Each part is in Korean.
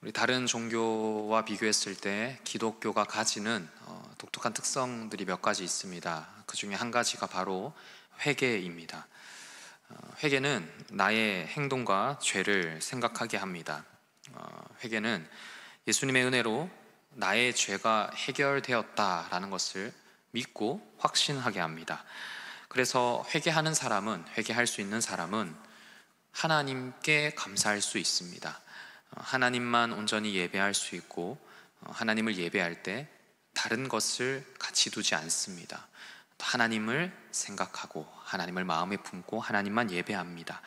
우리 다른 종교와 비교했을 때 기독교가 가지는 독특한 특성들이 몇 가지 있습니다. 그 중에 한 가지가 바로 회개입니다. 회개는 나의 행동과 죄를 생각하게 합니다. 회개는 예수님의 은혜로 나의 죄가 해결되었다라는 것을 믿고 확신하게 합니다. 그래서 회개할 수 있는 사람은 하나님께 감사할 수 있습니다. 하나님만 온전히 예배할 수 있고, 하나님을 예배할 때 다른 것을 같이 두지 않습니다. 하나님을 생각하고 하나님을 마음에 품고 하나님만 예배합니다.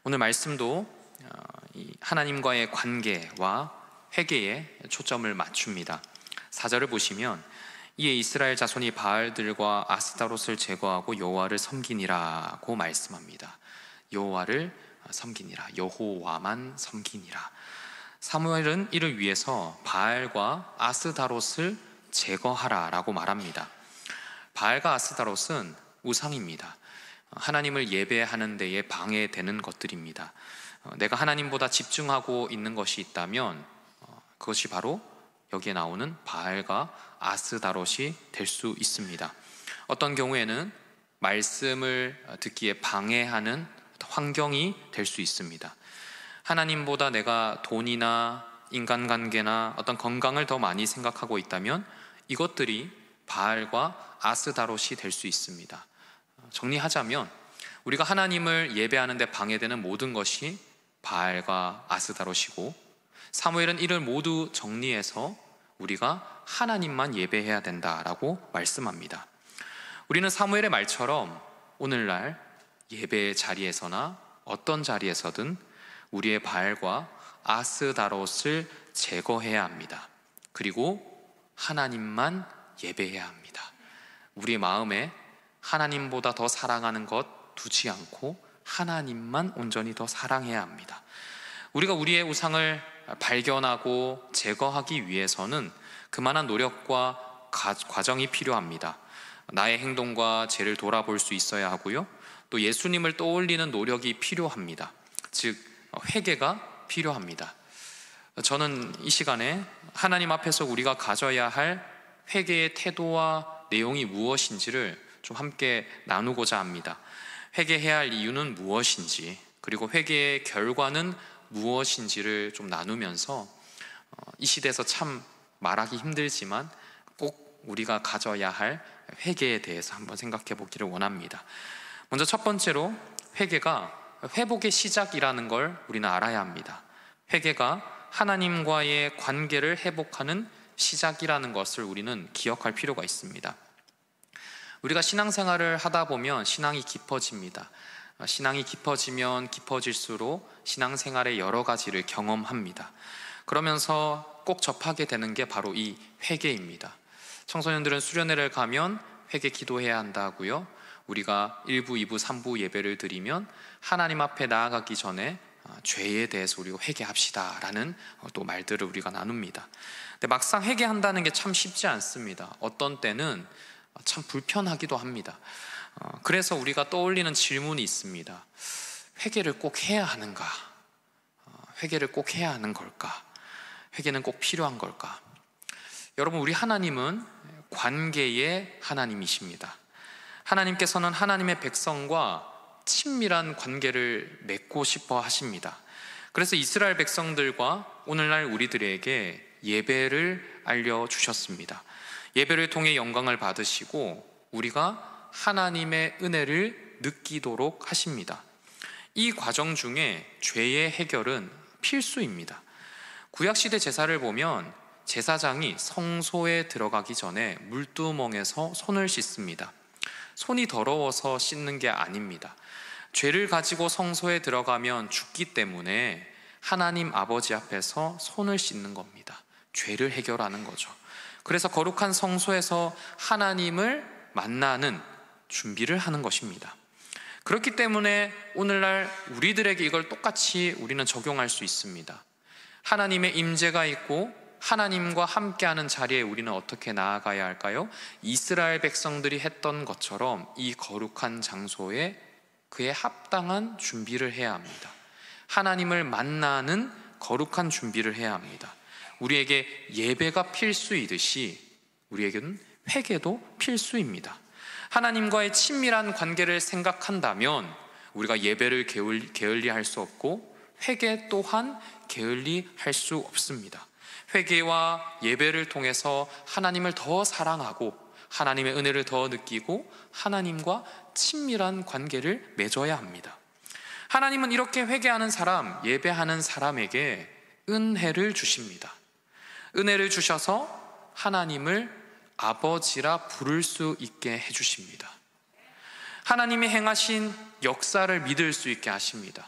오늘 말씀도 하나님과의 관계와 회개에 초점을 맞춥니다. 4절을 보시면 이에 이스라엘 자손이 바알들과 아스타롯을 제거하고 여호와를 섬기니라고 말씀합니다. 여호와를 섬기니라, 여호와만 섬기니라. 사무엘은 이를 위해서 바알과 아스타롯을 제거하라라고 말합니다. 바알과 아스타롯은 우상입니다. 하나님을 예배하는 데에 방해되는 것들입니다. 내가 하나님보다 집중하고 있는 것이 있다면 그것이 바로 여기에 나오는 바알과 아스타롯이 될 수 있습니다. 어떤 경우에는 말씀을 듣기에 방해하는 환경이 될 수 있습니다. 하나님보다 내가 돈이나 인간관계나 어떤 건강을 더 많이 생각하고 있다면 이것들이 바알과 아스타롯이 될 수 있습니다. 정리하자면 우리가 하나님을 예배하는 데 방해되는 모든 것이 바알과 아스타롯이고, 사무엘은 이를 모두 정리해서 우리가 하나님만 예배해야 된다라고 말씀합니다. 우리는 사무엘의 말처럼 오늘날 예배의 자리에서나 어떤 자리에서든 우리의 바알과 아스타롯을 제거해야 합니다. 그리고 하나님만 예배해야 합니다. 우리의 마음에 하나님보다 더 사랑하는 것 두지 않고 하나님만 온전히 더 사랑해야 합니다. 우리가 우리의 우상을 발견하고 제거하기 위해서는 그만한 노력과 과정이 필요합니다. 나의 행동과 죄를 돌아볼 수 있어야 하고요, 또 예수님을 떠올리는 노력이 필요합니다. 즉 회개가 필요합니다. 저는 이 시간에 하나님 앞에서 우리가 가져야 할 회개의 태도와 내용이 무엇인지를 좀 함께 나누고자 합니다. 회개해야 할 이유는 무엇인지, 그리고 회개의 결과는 무엇인지를 좀 나누면서 이 시대에서 참 말하기 힘들지만 꼭 우리가 가져야 할 회개에 대해서 한번 생각해 보기를 원합니다. 먼저 첫 번째로 회개가 회복의 시작이라는 걸 우리는 알아야 합니다. 회개가 하나님과의 관계를 회복하는 시작이라는 것을 우리는 기억할 필요가 있습니다. 우리가 신앙생활을 하다 보면 신앙이 깊어집니다. 신앙이 깊어지면 깊어질수록 신앙생활의 여러 가지를 경험합니다. 그러면서 꼭 접하게 되는 게 바로 이 회개입니다. 청소년들은 수련회를 가면 회개 기도해야 한다고요. 우리가 1부, 2부, 3부 예배를 드리면 하나님 앞에 나아가기 전에 죄에 대해서 우리가 회개합시다 라는 또 말들을 우리가 나눕니다. 근데 막상 회개한다는 게 참 쉽지 않습니다. 어떤 때는 참 불편하기도 합니다. 그래서 우리가 떠올리는 질문이 있습니다. 회개를 꼭 해야 하는가? 회개를 꼭 해야 하는 걸까? 회개는 꼭 필요한 걸까? 여러분, 우리 하나님은 관계의 하나님이십니다. 하나님께서는 하나님의 백성과 친밀한 관계를 맺고 싶어 하십니다. 그래서 이스라엘 백성들과 오늘날 우리들에게 예배를 알려주셨습니다. 예배를 통해 영광을 받으시고 우리가 하나님의 은혜를 느끼도록 하십니다. 이 과정 중에 죄의 해결은 필수입니다. 구약시대 제사를 보면 제사장이 성소에 들어가기 전에 물두멍에서 손을 씻습니다. 손이 더러워서 씻는 게 아닙니다. 죄를 가지고 성소에 들어가면 죽기 때문에 하나님 아버지 앞에서 손을 씻는 겁니다. 죄를 해결하는 거죠. 그래서 거룩한 성소에서 하나님을 만나는 준비를 하는 것입니다. 그렇기 때문에 오늘날 우리들에게 이걸 똑같이 우리는 적용할 수 있습니다. 하나님의 임재가 있고 하나님과 함께하는 자리에 우리는 어떻게 나아가야 할까요? 이스라엘 백성들이 했던 것처럼 이 거룩한 장소에 그에 합당한 준비를 해야 합니다. 하나님을 만나는 거룩한 준비를 해야 합니다. 우리에게 예배가 필수이듯이 우리에게는 회개도 필수입니다. 하나님과의 친밀한 관계를 생각한다면 우리가 예배를 게을리할 수 없고 회개 또한 게을리할 수 없습니다. 회개와 예배를 통해서 하나님을 더 사랑하고 하나님의 은혜를 더 느끼고 하나님과 친밀한 관계를 맺어야 합니다. 하나님은 이렇게 회개하는 사람, 예배하는 사람에게 은혜를 주십니다. 은혜를 주셔서 하나님을 아버지라 부를 수 있게 해주십니다. 하나님이 행하신 역사를 믿을 수 있게 하십니다.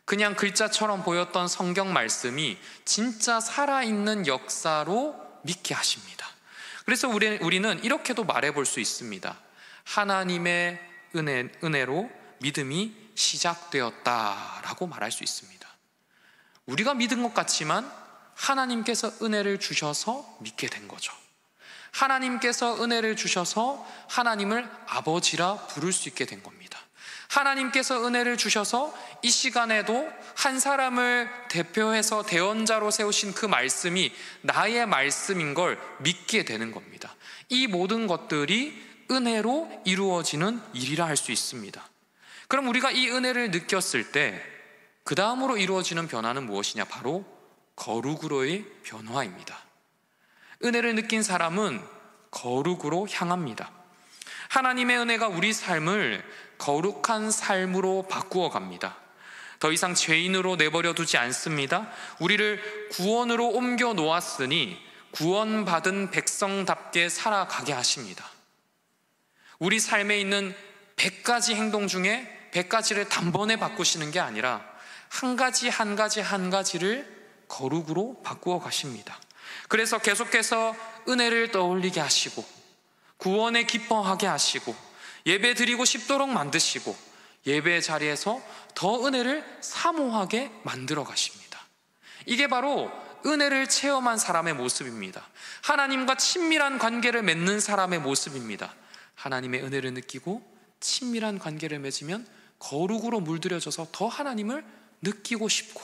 그냥 글자처럼 보였던 성경 말씀이 진짜 살아있는 역사로 믿게 하십니다. 그래서 우리는 이렇게도 말해볼 수 있습니다. 하나님의 은혜로 믿음이 시작되었다라고 말할 수 있습니다. 우리가 믿은 것 같지만 하나님께서 은혜를 주셔서 믿게 된 거죠. 하나님께서 은혜를 주셔서 하나님을 아버지라 부를 수 있게 된 겁니다. 하나님께서 은혜를 주셔서 이 시간에도 한 사람을 대표해서 대언자로 세우신 그 말씀이 나의 말씀인 걸 믿게 되는 겁니다. 이 모든 것들이 은혜로 이루어지는 일이라 할 수 있습니다. 그럼 우리가 이 은혜를 느꼈을 때 그 다음으로 이루어지는 변화는 무엇이냐? 바로 거룩으로의 변화입니다. 은혜를 느낀 사람은 거룩으로 향합니다. 하나님의 은혜가 우리 삶을 거룩한 삶으로 바꾸어 갑니다. 더 이상 죄인으로 내버려 두지 않습니다. 우리를 구원으로 옮겨 놓았으니 구원받은 백성답게 살아가게 하십니다. 우리 삶에 있는 100가지 행동 중에 100가지를 단번에 바꾸시는 게 아니라 한 가지를 거룩으로 바꾸어 가십니다. 그래서 계속해서 은혜를 떠올리게 하시고 구원에 기뻐하게 하시고 예배 드리고 싶도록 만드시고 예배 자리에서 더 은혜를 사모하게 만들어 가십니다. 이게 바로 은혜를 체험한 사람의 모습입니다. 하나님과 친밀한 관계를 맺는 사람의 모습입니다. 하나님의 은혜를 느끼고 친밀한 관계를 맺으면 거룩으로 물들여져서 더 하나님을 느끼고 싶고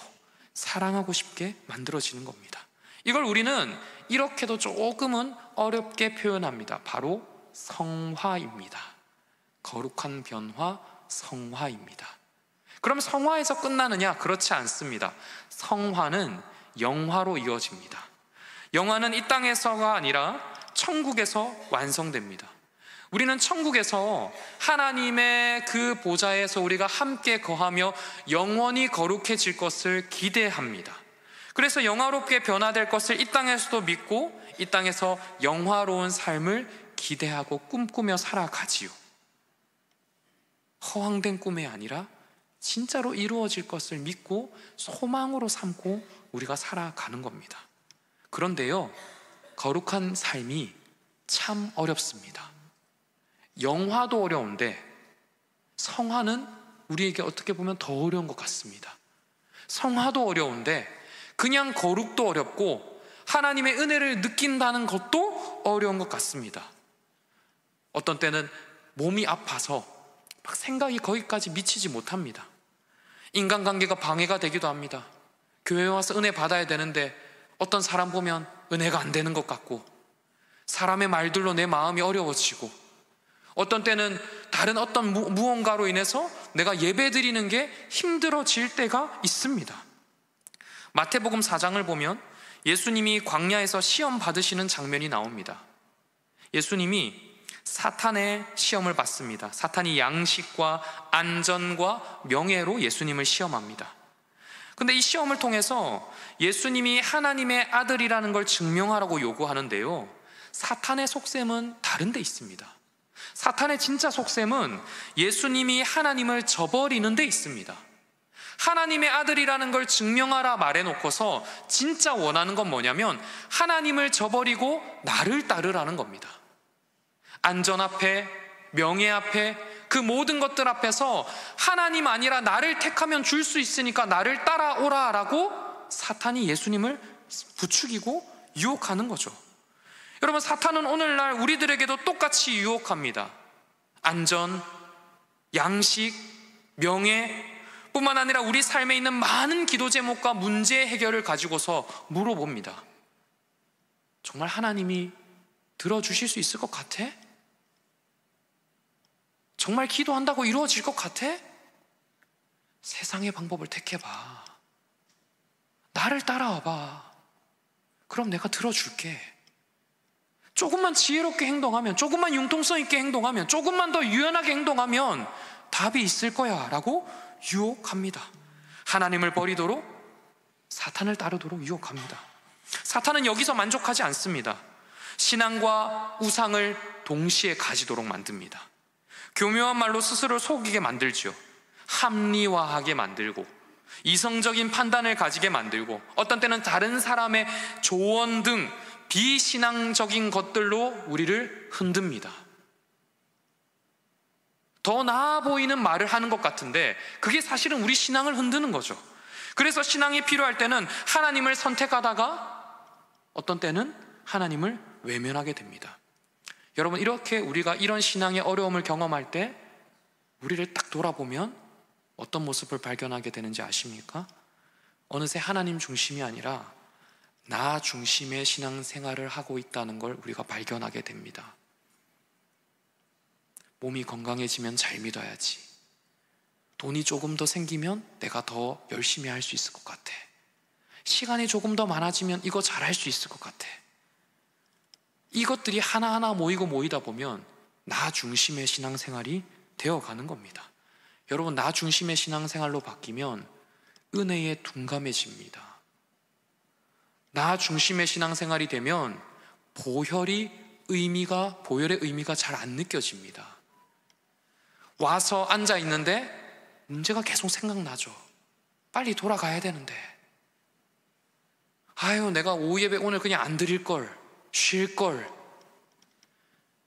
사랑하고 싶게 만들어지는 겁니다. 이걸 우리는 이렇게도 조금은 어렵게 표현합니다. 바로 성화입니다. 거룩한 변화, 성화입니다. 그럼 성화에서 끝나느냐? 그렇지 않습니다. 성화는 영화로 이어집니다. 영화는 이 땅에서가 아니라 천국에서 완성됩니다. 우리는 천국에서 하나님의 그 보좌에서 우리가 함께 거하며 영원히 거룩해질 것을 기대합니다. 그래서 영화롭게 변화될 것을 이 땅에서도 믿고 이 땅에서 영화로운 삶을 기대하고 꿈꾸며 살아가지요. 허황된 꿈이 아니라 진짜로 이루어질 것을 믿고 소망으로 삼고 우리가 살아가는 겁니다. 그런데요, 거룩한 삶이 참 어렵습니다. 영화도 어려운데 성화는 우리에게 어떻게 보면 더 어려운 것 같습니다. 성화도 어려운데 그냥 거룩도 어렵고 하나님의 은혜를 느낀다는 것도 어려운 것 같습니다. 어떤 때는 몸이 아파서 막 생각이 거기까지 미치지 못합니다. 인간관계가 방해가 되기도 합니다. 교회에 와서 은혜 받아야 되는데 어떤 사람 보면 은혜가 안 되는 것 같고 사람의 말들로 내 마음이 어려워지고 어떤 때는 다른 어떤 무언가로 인해서 내가 예배 드리는 게 힘들어질 때가 있습니다. 마태복음 4장을 보면 예수님이 광야에서 시험 받으시는 장면이 나옵니다. 예수님이 사탄의 시험을 받습니다. 사탄이 양식과 안전과 명예로 예수님을 시험합니다. 근데 이 시험을 통해서 예수님이 하나님의 아들이라는 걸 증명하라고 요구하는데요, 사탄의 속셈은 다른 데 있습니다. 사탄의 진짜 속셈은 예수님이 하나님을 저버리는 데 있습니다. 하나님의 아들이라는 걸 증명하라 말해놓고서 진짜 원하는 건 뭐냐면 하나님을 저버리고 나를 따르라는 겁니다. 안전 앞에, 명예 앞에, 그 모든 것들 앞에서 하나님 아니라 나를 택하면 줄 수 있으니까 나를 따라오라 라고 사탄이 예수님을 부추기고 유혹하는 거죠. 여러분, 사탄은 오늘날 우리들에게도 똑같이 유혹합니다. 안전, 양식, 명예, 뿐만 아니라 우리 삶에 있는 많은 기도 제목과 문제 해결을 가지고서 물어봅니다. 정말 하나님이 들어주실 수 있을 것 같아? 정말 기도한다고 이루어질 것 같아? 세상의 방법을 택해봐. 나를 따라와봐. 그럼 내가 들어줄게. 조금만 지혜롭게 행동하면, 조금만 융통성 있게 행동하면, 조금만 더 유연하게 행동하면 답이 있을 거야 라고 유혹합니다. 하나님을 버리도록, 사탄을 따르도록 유혹합니다. 사탄은 여기서 만족하지 않습니다. 신앙과 우상을 동시에 가지도록 만듭니다. 교묘한 말로 스스로를 속이게 만들죠. 합리화하게 만들고, 이성적인 판단을 가지게 만들고, 어떤 때는 다른 사람의 조언 등 비신앙적인 것들로 우리를 흔듭니다. 더 나아 보이는 말을 하는 것 같은데 그게 사실은 우리 신앙을 흔드는 거죠. 그래서 신앙이 필요할 때는 하나님을 선택하다가 어떤 때는 하나님을 외면하게 됩니다. 여러분, 이렇게 우리가 이런 신앙의 어려움을 경험할 때 우리를 딱 돌아보면 어떤 모습을 발견하게 되는지 아십니까? 어느새 하나님 중심이 아니라 나 중심의 신앙생활을 하고 있다는 걸 우리가 발견하게 됩니다. 몸이 건강해지면 잘 믿어야지. 돈이 조금 더 생기면 내가 더 열심히 할 수 있을 것 같아. 시간이 조금 더 많아지면 이거 잘할 수 있을 것 같아. 이것들이 하나하나 모이다 보면 나 중심의 신앙생활이 되어가는 겁니다. 여러분, 나 중심의 신앙생활로 바뀌면 은혜에 둔감해집니다. 나 중심의 신앙생활이 되면 보혈의 의미가 잘 안 느껴집니다. 와서 앉아 있는데 문제가 계속 생각나죠. 빨리 돌아가야 되는데, 아유, 내가 오후 예배 오늘 그냥 안 드릴 걸, 쉴 걸.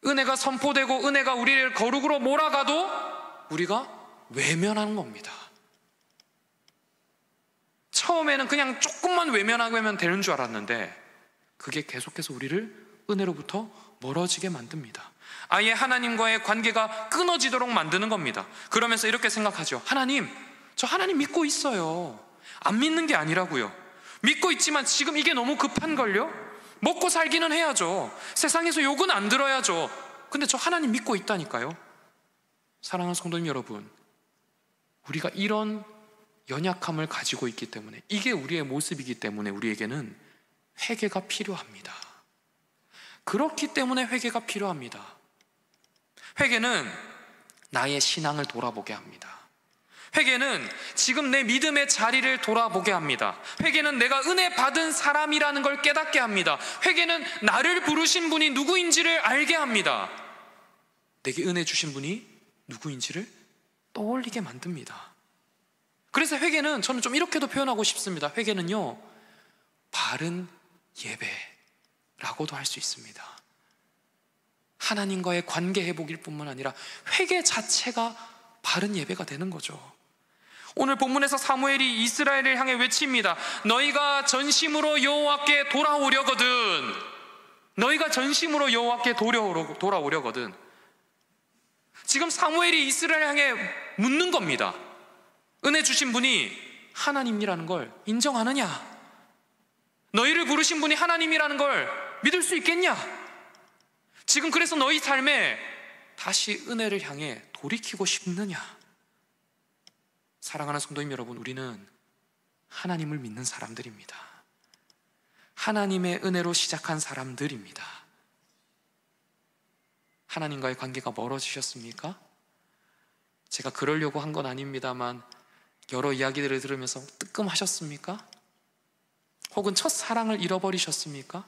은혜가 선포되고 은혜가 우리를 거룩으로 몰아가도 우리가 외면하는 겁니다. 처음에는 그냥 조금만 외면하면 되는 줄 알았는데 그게 계속해서 우리를 은혜로부터 멀어지게 만듭니다. 아예 하나님과의 관계가 끊어지도록 만드는 겁니다. 그러면서 이렇게 생각하죠. 저 하나님 믿고 있어요. 안 믿는 게 아니라고요. 믿고 있지만 지금 이게 너무 급한걸요? 먹고 살기는 해야죠. 세상에서 욕은 안 들어야죠. 근데 저 하나님 믿고 있다니까요. 사랑하는 성도님 여러분, 우리가 이런 연약함을 가지고 있기 때문에, 이게 우리의 모습이기 때문에 우리에게는 회개가 필요합니다. 그렇기 때문에 회개가 필요합니다. 회개는 나의 신앙을 돌아보게 합니다. 회개는 지금 내 믿음의 자리를 돌아보게 합니다. 회개는 내가 은혜 받은 사람이라는 걸 깨닫게 합니다. 회개는 나를 부르신 분이 누구인지를 알게 합니다. 내게 은혜 주신 분이 누구인지를 떠올리게 만듭니다. 그래서 회개는, 저는 좀 이렇게도 표현하고 싶습니다. 회개는요, 바른 예배라고도 할 수 있습니다. 하나님과의 관계 회복일 뿐만 아니라 회개 자체가 바른 예배가 되는 거죠. 오늘 본문에서 사무엘이 이스라엘을 향해 외칩니다. 너희가 전심으로 여호와께 돌아오려거든. 너희가 전심으로 여호와께 돌아오려거든. 지금 사무엘이 이스라엘을 향해 묻는 겁니다. 은혜 주신 분이 하나님이라는 걸 인정하느냐? 너희를 부르신 분이 하나님이라는 걸 믿을 수 있겠냐? 지금 그래서 너희 삶에 다시 은혜를 향해 돌이키고 싶느냐? 사랑하는 성도님 여러분, 우리는 하나님을 믿는 사람들입니다. 하나님의 은혜로 시작한 사람들입니다. 하나님과의 관계가 멀어지셨습니까? 제가 그러려고 한 건 아닙니다만 여러 이야기들을 들으면서 뜨끔하셨습니까? 혹은 첫사랑을 잃어버리셨습니까?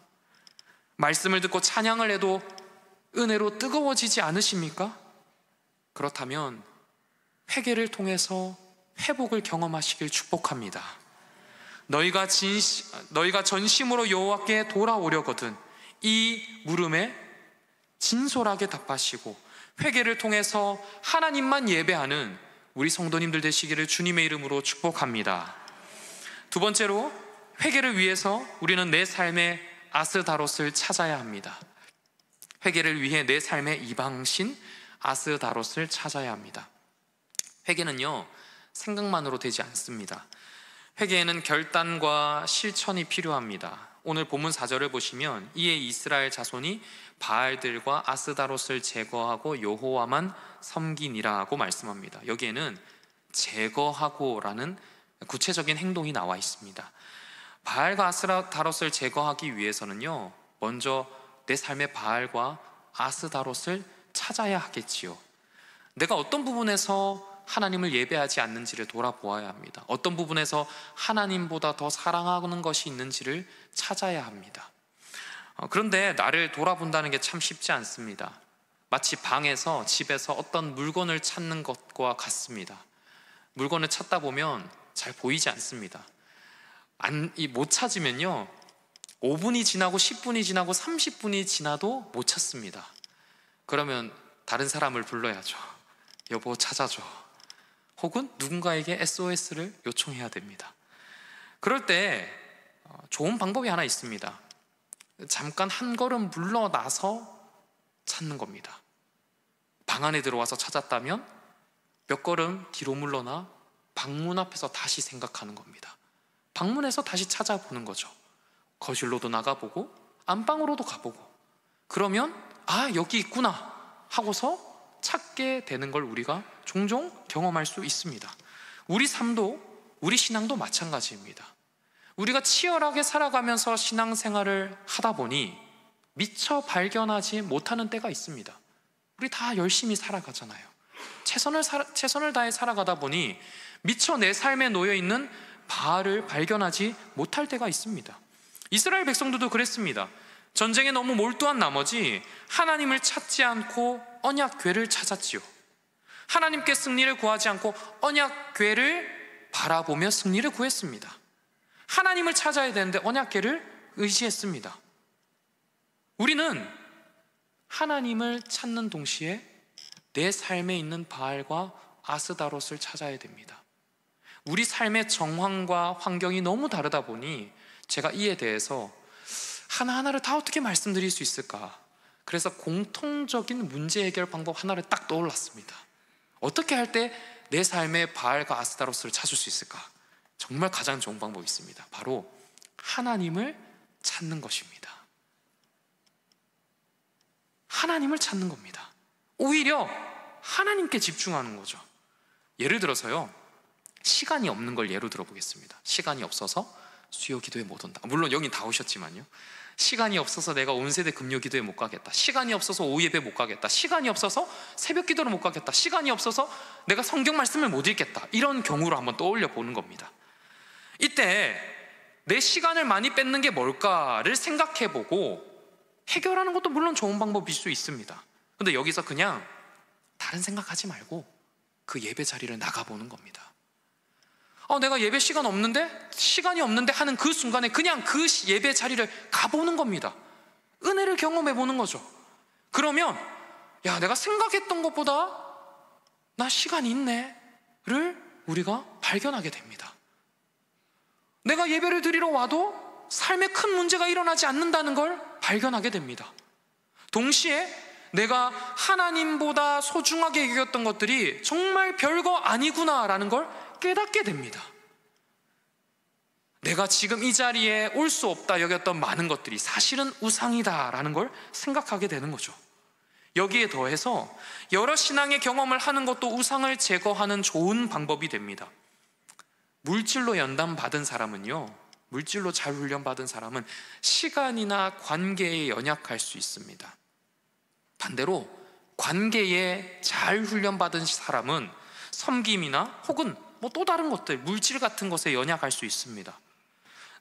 말씀을 듣고 찬양을 해도 은혜로 뜨거워지지 않으십니까? 그렇다면 회개를 통해서 회복을 경험하시길 축복합니다. 너희가 전심으로 여호와께 돌아오려거든, 이 물음에 진솔하게 답하시고 회개를 통해서 하나님만 예배하는 우리 성도님들 되시기를 주님의 이름으로 축복합니다. 두 번째로, 회개를 위해서 우리는 내 삶의 아스다롯을 찾아야 합니다. 회개를 위해 내 삶의 이방신 아스다롯을 찾아야 합니다. 회개는요, 생각만으로 되지 않습니다. 회개에는 결단과 실천이 필요합니다. 오늘 본문 4절을 보시면 이에 이스라엘 자손이 바알들과 아스다롯을 제거하고 여호와만 섬기니라고 말씀합니다. 여기에는 제거하고라는 구체적인 행동이 나와 있습니다. 바알과 아스다롯을 제거하기 위해서는요, 먼저 내 삶의 바알과 아스다롯을 찾아야 하겠지요. 내가 어떤 부분에서 하나님을 예배하지 않는지를 돌아보아야 합니다. 어떤 부분에서 하나님보다 더 사랑하는 것이 있는지를 찾아야 합니다. 그런데 나를 돌아본다는 게 참 쉽지 않습니다. 마치 방에서, 집에서 어떤 물건을 찾는 것과 같습니다. 물건을 찾다 보면 잘 보이지 않습니다. 못 찾으면요, 5분이 지나고 10분이 지나고 30분이 지나도 못 찾습니다. 그러면 다른 사람을 불러야죠. 여보, 찾아줘. 혹은 누군가에게 SOS를 요청해야 됩니다. 그럴 때 좋은 방법이 하나 있습니다. 잠깐 한 걸음 물러나서 찾는 겁니다. 방 안에 들어와서 찾았다면 몇 걸음 뒤로 물러나 방문 앞에서 다시 생각하는 겁니다. 방문에서 다시 찾아보는 거죠. 거실로도 나가보고 안방으로도 가보고, 그러면 여기 있구나 하고서 찾게 되는 걸 우리가 종종 경험할 수 있습니다. 우리 삶도, 우리 신앙도 마찬가지입니다. 우리가 치열하게 살아가면서 신앙생활을 하다 보니 미처 발견하지 못하는 때가 있습니다. 우리 다 열심히 살아가잖아요. 최선을 다해 살아가다 보니 미처 내 삶에 놓여있는 바알을 발견하지 못할 때가 있습니다. 이스라엘 백성들도 그랬습니다. 전쟁에 너무 몰두한 나머지 하나님을 찾지 않고 언약궤를 찾았지요. 하나님께 승리를 구하지 않고 언약궤를 바라보며 승리를 구했습니다. 하나님을 찾아야 되는데 언약궤를 의지했습니다. 우리는 하나님을 찾는 동시에 내 삶에 있는 바알과 아스다롯을 찾아야 됩니다. 우리 삶의 정황과 환경이 너무 다르다 보니 제가 이에 대해서 하나하나를 다 어떻게 말씀드릴 수 있을까? 그래서 공통적인 문제 해결 방법 하나를 딱 떠올랐습니다. 어떻게 할 때 내 삶의 바알과 아스다롯을 찾을 수 있을까? 정말 가장 좋은 방법이 있습니다. 바로 하나님을 찾는 것입니다. 하나님을 찾는 겁니다. 오히려 하나님께 집중하는 거죠. 예를 들어서요, 시간이 없는 걸 예로 들어보겠습니다. 시간이 없어서 수요 기도에 못 온다. 물론 여기 다 오셨지만요, 시간이 없어서 내가 온세대 금요 기도에 못 가겠다. 시간이 없어서 오후 예배 못 가겠다. 시간이 없어서 새벽 기도를 못 가겠다. 시간이 없어서 내가 성경 말씀을 못 읽겠다. 이런 경우로 한번 떠올려 보는 겁니다. 이때 내 시간을 많이 뺏는 게 뭘까를 생각해 보고 해결하는 것도 물론 좋은 방법일 수 있습니다. 근데 여기서 그냥 다른 생각하지 말고 그 예배 자리를 나가보는 겁니다. 내가 예배 시간이 없는데 하는 그 순간에 그냥 그 예배 자리를 가보는 겁니다. 은혜를 경험해 보는 거죠. 그러면 내가 생각했던 것보다 나 시간이 있네를 우리가 발견하게 됩니다. 내가 예배를 드리러 와도 삶에 큰 문제가 일어나지 않는다는 걸 발견하게 됩니다. 동시에 내가 하나님보다 소중하게 여겼던 것들이 정말 별거 아니구나라는 걸 깨닫게 됩니다. 내가 지금 이 자리에 올 수 없다 여겼던 많은 것들이 사실은 우상이다라는 걸 생각하게 되는 거죠. 여기에 더해서 여러 신앙의 경험을 하는 것도 우상을 제거하는 좋은 방법이 됩니다. 물질로 연단받은 사람은요, 물질로 잘 훈련받은 사람은 시간이나 관계에 연약할 수 있습니다. 반대로 관계에 잘 훈련받은 사람은 섬김이나 혹은 또 다른 것들, 물질 같은 것에 연약할 수 있습니다.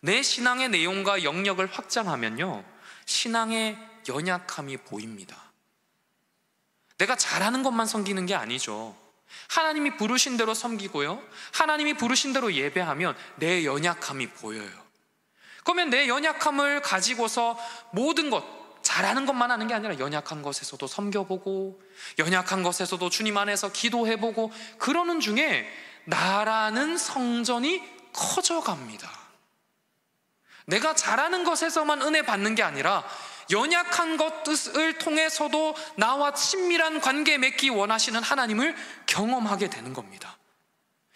내 신앙의 내용과 영역을 확장하면요, 신앙의 연약함이 보입니다. 내가 잘하는 것만 섬기는 게 아니죠. 하나님이 부르신 대로 섬기고요, 하나님이 부르신 대로 예배하면 내 연약함이 보여요. 그러면 내 연약함을 가지고서 모든 것, 잘하는 것만 하는 게 아니라 연약한 것에서도 섬겨보고 연약한 것에서도 주님 안에서 기도해보고 그러는 중에 나라는 성전이 커져갑니다. 내가 잘하는 것에서만 은혜 받는 게 아니라 연약한 것을 통해서도 나와 친밀한 관계 맺기 원하시는 하나님을 경험하게 되는 겁니다.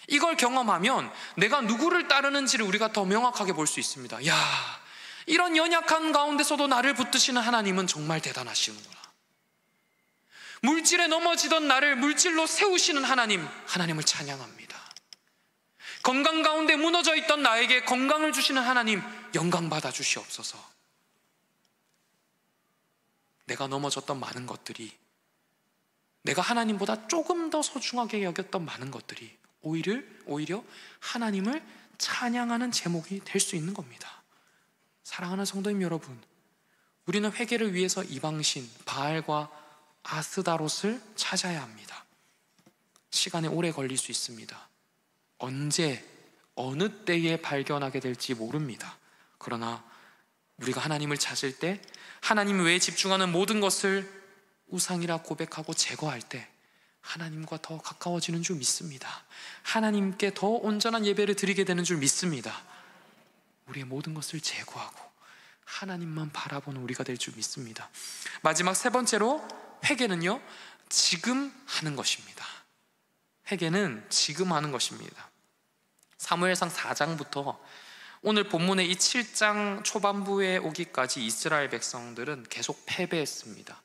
이걸 경험하면 내가 누구를 따르는지를 우리가 더 명확하게 볼 수 있습니다. 야, 이런 연약한 가운데서도 나를 붙드시는 하나님은 정말 대단하시는구나. 물질에 넘어지던 나를 물질로 세우시는 하나님을 찬양합니다. 건강 가운데 무너져 있던 나에게 건강을 주시는 하나님, 영광 받아 주시옵소서. 내가 넘어졌던 많은 것들이, 내가 하나님보다 조금 더 소중하게 여겼던 많은 것들이 오히려 하나님을 찬양하는 제목이 될 수 있는 겁니다. 사랑하는 성도님 여러분, 우리는 회개를 위해서 이방신 바알과 아스다롯을 찾아야 합니다. 시간이 오래 걸릴 수 있습니다. 언제 어느 때에 발견하게 될지 모릅니다. 그러나 우리가 하나님을 찾을 때, 하나님 외에 집중하는 모든 것을 우상이라 고백하고 제거할 때 하나님과 더 가까워지는 줄 믿습니다. 하나님께 더 온전한 예배를 드리게 되는 줄 믿습니다. 우리의 모든 것을 제거하고 하나님만 바라보는 우리가 될 줄 믿습니다. 마지막 세 번째로, 회개는요, 지금 하는 것입니다. 회개는 지금 하는 것입니다. 사무엘상 4장부터 오늘 본문의 이 7장 초반부에 오기까지 이스라엘 백성들은 계속 패배했습니다.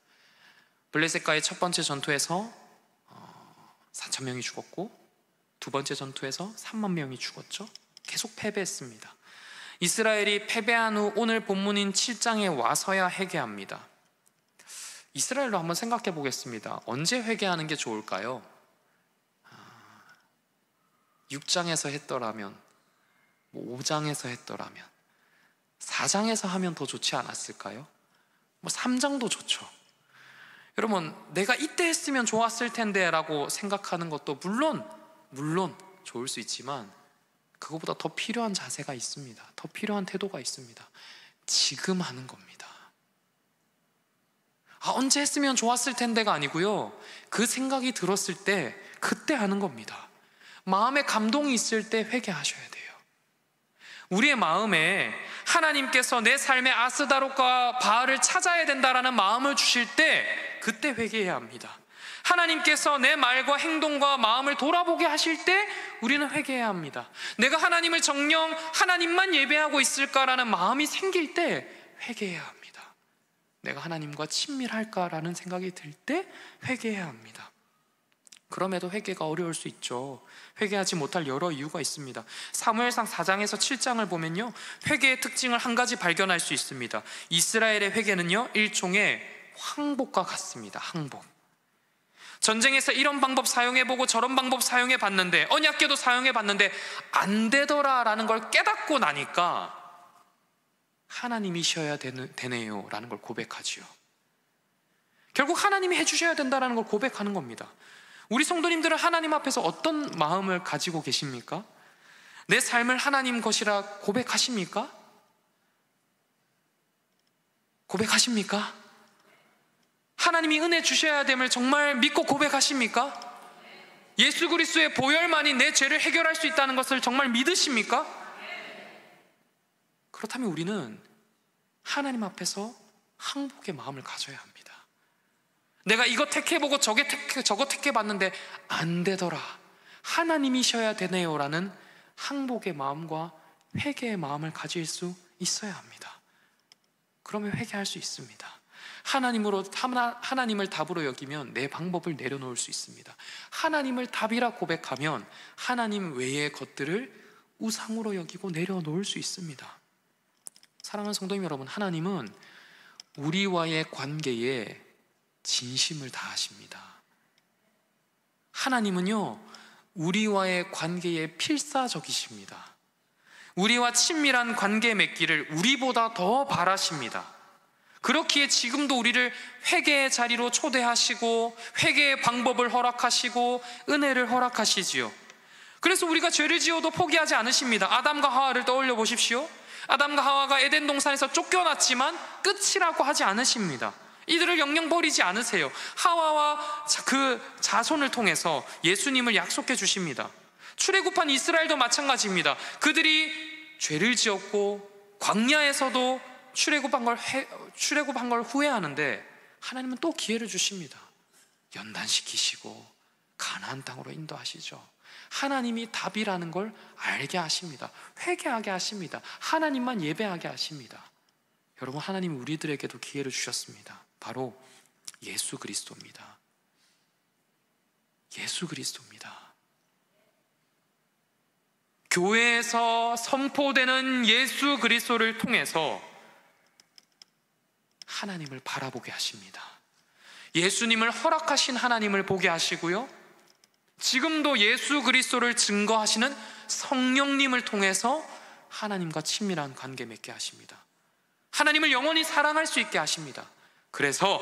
블레셋과의 첫 번째 전투에서 4,000명이 죽었고, 두 번째 전투에서 3만 명이 죽었죠. 계속 패배했습니다. 이스라엘이 패배한 후 오늘 본문인 7장에 와서야 회개합니다. 이스라엘로 한번 생각해 보겠습니다. 언제 회개하는 게 좋을까요? 6장에서 했더라면, 5장에서 했더라면, 4장에서 하면 더 좋지 않았을까요? 3장도 좋죠. 여러분, 내가 이때 했으면 좋았을 텐데 라고 생각하는 것도 물론 좋을 수 있지만, 그것보다 더 필요한 자세가 있습니다. 더 필요한 태도가 있습니다. 지금 하는 겁니다. 언제 했으면 좋았을 텐데가 아니고요, 그 생각이 들었을 때 그때 하는 겁니다. 마음에 감동이 있을 때 회개하셔야 돼요. 우리의 마음에 하나님께서 내 삶의 아스다롯과 바알을 찾아야 된다라는 마음을 주실 때 그때 회개해야 합니다. 하나님께서 내 말과 행동과 마음을 돌아보게 하실 때 우리는 회개해야 합니다. 내가 하나님을 정녕 하나님만 예배하고 있을까라는 마음이 생길 때 회개해야 합니다. 내가 하나님과 친밀할까라는 생각이 들 때 회개해야 합니다. 그럼에도 회개가 어려울 수 있죠. 회개하지 못할 여러 이유가 있습니다. 사무엘상 4장에서 7장을 보면요, 회개의 특징을 한 가지 발견할 수 있습니다. 이스라엘의 회개는요, 일종의 항복과 같습니다. 항복. 전쟁에서 이런 방법 사용해보고 저런 방법 사용해봤는데, 언약궤도 사용해봤는데 안 되더라라는 걸 깨닫고 나니까 하나님이셔야 되네요 라는 걸 고백하지요. 결국 하나님이 해주셔야 된다는 걸 고백하는 겁니다. 우리 성도님들은 하나님 앞에서 어떤 마음을 가지고 계십니까? 내 삶을 하나님 것이라 고백하십니까? 고백하십니까? 하나님이 은혜 주셔야 됨을 정말 믿고 고백하십니까? 예수 그리스도의 보혈만이 내 죄를 해결할 수 있다는 것을 정말 믿으십니까? 그렇다면 우리는 하나님 앞에서 항복의 마음을 가져야 합니다. 내가 이거 택해보고 저거 택해봤는데 안 되더라, 하나님이셔야 되네요 라는 항복의 마음과 회개의 마음을 가질 수 있어야 합니다. 그러면 회개할 수 있습니다. 하나님을 답으로 여기면 내 방법을 내려놓을 수 있습니다. 하나님을 답이라 고백하면 하나님 외의 것들을 우상으로 여기고 내려놓을 수 있습니다. 사랑하는 성도님 여러분, 하나님은 우리와의 관계에 진심을 다하십니다. 하나님은요, 우리와의 관계에 필사적이십니다. 우리와 친밀한 관계 맺기를 우리보다 더 바라십니다. 그렇기에 지금도 우리를 회개의 자리로 초대하시고 회개의 방법을 허락하시고 은혜를 허락하시지요. 그래서 우리가 죄를 지어도 포기하지 않으십니다. 아담과 하와를 떠올려 보십시오. 아담과 하와가 에덴 동산에서 쫓겨났지만 끝이라고 하지 않으십니다. 이들을 영영 버리지 않으세요. 하와와 그 자손을 통해서 예수님을 약속해 주십니다. 출애굽한 이스라엘도 마찬가지입니다. 그들이 죄를 지었고 광야에서도 출애굽한 걸 후회하는데 하나님은 또 기회를 주십니다. 연단시키시고 가나안 땅으로 인도하시죠. 하나님이 답이라는 걸 알게 하십니다. 회개하게 하십니다. 하나님만 예배하게 하십니다. 여러분, 하나님이 우리들에게도 기회를 주셨습니다. 바로 예수 그리스도입니다. 예수 그리스도입니다. 교회에서 선포되는 예수 그리스도를 통해서 하나님을 바라보게 하십니다. 예수님을 허락하신 하나님을 보게 하시고요, 지금도 예수 그리스도를 증거하시는 성령님을 통해서 하나님과 친밀한 관계 맺게 하십니다. 하나님을 영원히 사랑할 수 있게 하십니다. 그래서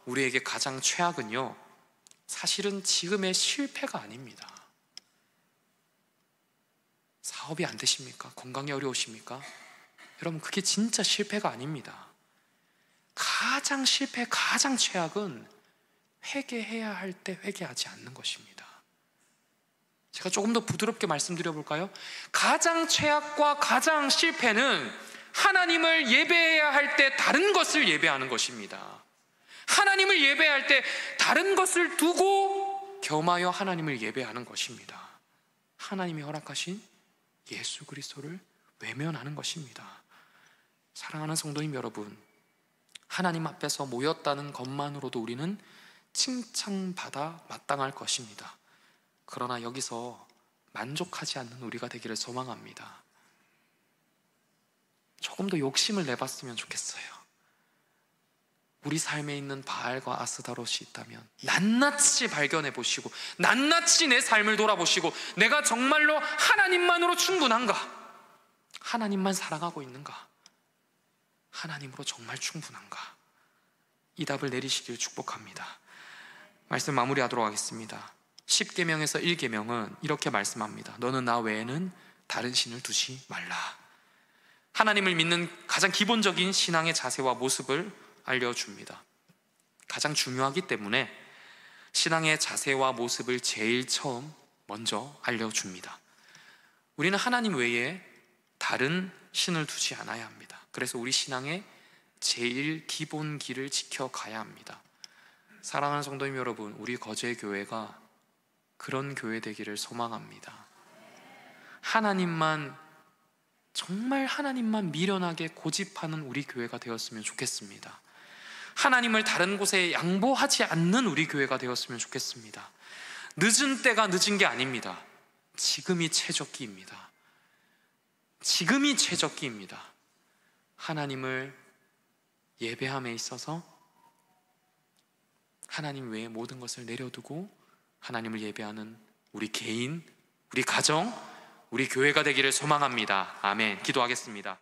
우리에게 가장 최악은요, 사실은 지금의 실패가 아닙니다. 사업이 안 되십니까? 건강이 어려우십니까? 여러분, 그게 진짜 실패가 아닙니다. 가장 실패, 가장 최악은 회개해야 할 때 회개하지 않는 것입니다. 제가 조금 더 부드럽게 말씀드려 볼까요? 가장 최악과 가장 실패는 하나님을 예배해야 할 때 다른 것을 예배하는 것입니다. 하나님을 예배할 때 다른 것을 두고 겸하여 하나님을 예배하는 것입니다. 하나님이 허락하신 예수 그리스도를 외면하는 것입니다. 사랑하는 성도님 여러분, 하나님 앞에서 모였다는 것만으로도 우리는 칭찬받아 마땅할 것입니다. 그러나 여기서 만족하지 않는 우리가 되기를 소망합니다. 조금 더 욕심을 내봤으면 좋겠어요. 우리 삶에 있는 바알과 아스다롯이 있다면 낱낱이 발견해 보시고, 낱낱이 내 삶을 돌아보시고, 내가 정말로 하나님만으로 충분한가? 하나님만 사랑하고 있는가? 하나님으로 정말 충분한가? 이 답을 내리시길 축복합니다. 말씀 마무리하도록 하겠습니다. 10계명에서 1계명은 이렇게 말씀합니다. 너는 나 외에는 다른 신을 두지 말라. 하나님을 믿는 가장 기본적인 신앙의 자세와 모습을 알려줍니다. 가장 중요하기 때문에 신앙의 자세와 모습을 제일 처음 먼저 알려줍니다. 우리는 하나님 외에 다른 신을 두지 않아야 합니다. 그래서 우리 신앙의 제일 기본 길을 지켜가야 합니다. 사랑하는 성도님 여러분, 우리 거제교회가 그런 교회 되기를 소망합니다. 하나님만, 정말 하나님만 미련하게 고집하는 우리 교회가 되었으면 좋겠습니다. 하나님을 다른 곳에 양보하지 않는 우리 교회가 되었으면 좋겠습니다. 늦은 때가 늦은 게 아닙니다. 지금이 최적기입니다. 지금이 최적기입니다. 하나님을 예배함에 있어서 하나님 외에 모든 것을 내려두고 하나님을 예배하는 우리 개인, 우리 가정, 우리 교회가 되기를 소망합니다. 아멘. 기도하겠습니다.